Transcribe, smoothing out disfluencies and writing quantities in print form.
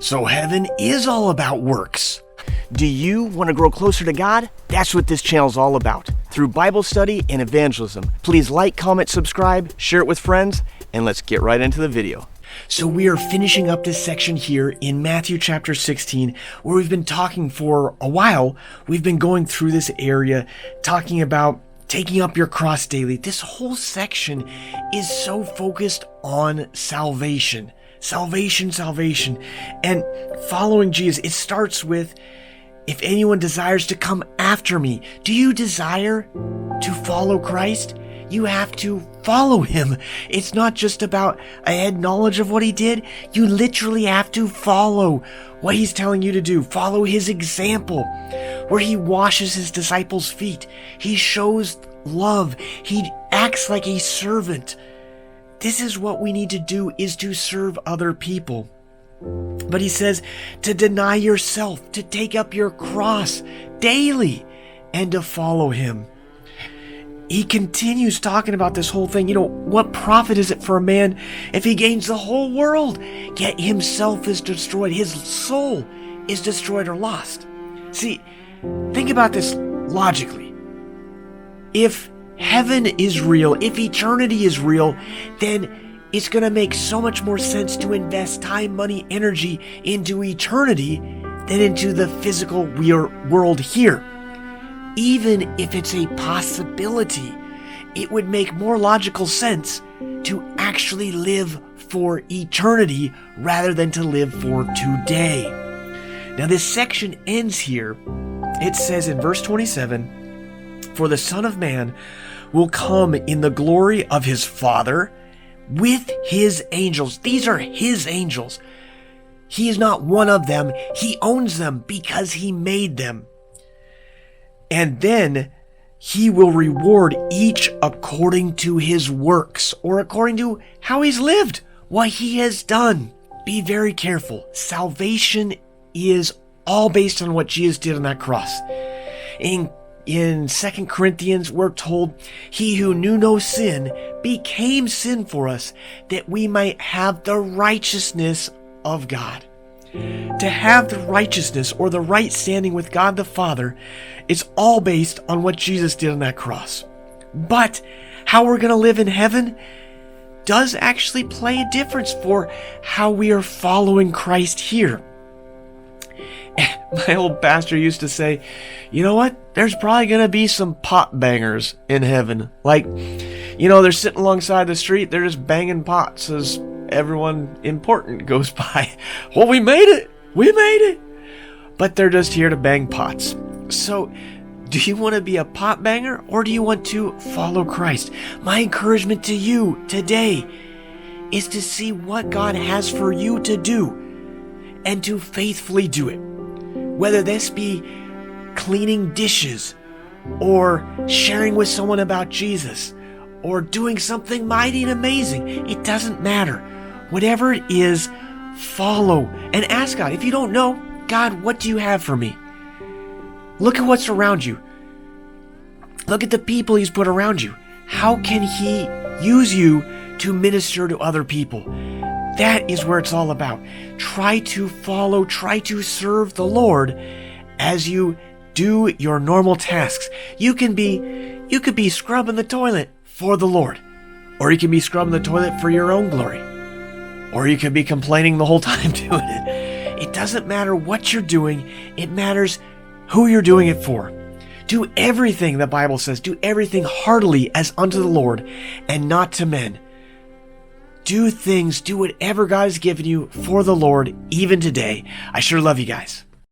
So heaven is all about works. Do you want to grow closer to God? That's what this channel is all about. Through Bible study and evangelism. Please like, comment, subscribe, share it with friends, and let's get right into the video. So we are finishing up this section here in Matthew chapter 16, where we've been talking for a while. We've been going through this area, talking about taking up your cross daily. This whole section is so focused on salvation. Salvation. And following Jesus, it starts with, if anyone desires to come after me. Do you desire to follow Christ? You have to follow him. It's not just about a head knowledge of what he did. You literally have to follow what he's telling you to do. Follow his example, where he washes his disciples' feet. He shows love. He acts like a servant. This is what we need to do, is to serve other people. But he says to deny yourself, to take up your cross daily, and to follow him. He continues talking about this whole thing. What profit is it for a man if he gains the whole world, yet himself is destroyed? His soul is destroyed or lost. See, think about this logically. If heaven is real, if eternity is real, then it's going to make so much more sense to invest time, money, energy into eternity than into the physical world here. Even if it's a possibility, it would make more logical sense to actually live for eternity rather than to live for today. Now this section ends here. It says in verse 27, "For the Son of Man will come in the glory of his Father with his angels." These are his angels. He is not one of them. He owns them because he made them. And then he will reward each according to his works, or according to how he's lived, what he has done. Be very careful. Salvation is all based on what Jesus did on that cross. In 2 Corinthians, we're told, "He who knew no sin became sin for us, that we might have the righteousness of God." To have the righteousness, or the right standing with God the Father, it's all based on what Jesus did on that cross. But how we're going to live in heaven does actually play a difference for how we are following Christ here. My old pastor used to say, you know what? There's probably going to be some pot bangers in heaven. They're sitting alongside the street, they're just banging pots as everyone important goes by. Well, we made it. But they're just here to bang pots. So, do you want to be a pot banger, or do you want to follow Christ? My encouragement to you today is to see what God has for you to do and to faithfully do it. Whether this be cleaning dishes, or sharing with someone about Jesus, or doing something mighty and amazing, it doesn't matter. Whatever it is, follow and ask God. If you don't know, God, what do you have for me? Look at what's around you. Look at the people he's put around you. How can he use you to minister to other people? That is where it's all about. Try to follow, try to serve the Lord as you do your normal tasks. You could be scrubbing the toilet for the Lord, or you can be scrubbing the toilet for your own glory, or you could be complaining the whole time doing it. It doesn't matter what you're doing. It matters who you're doing it for. Do everything, the Bible says, do everything heartily as unto the Lord and not to men. Do whatever God has given you for the Lord, even today. I sure love you guys.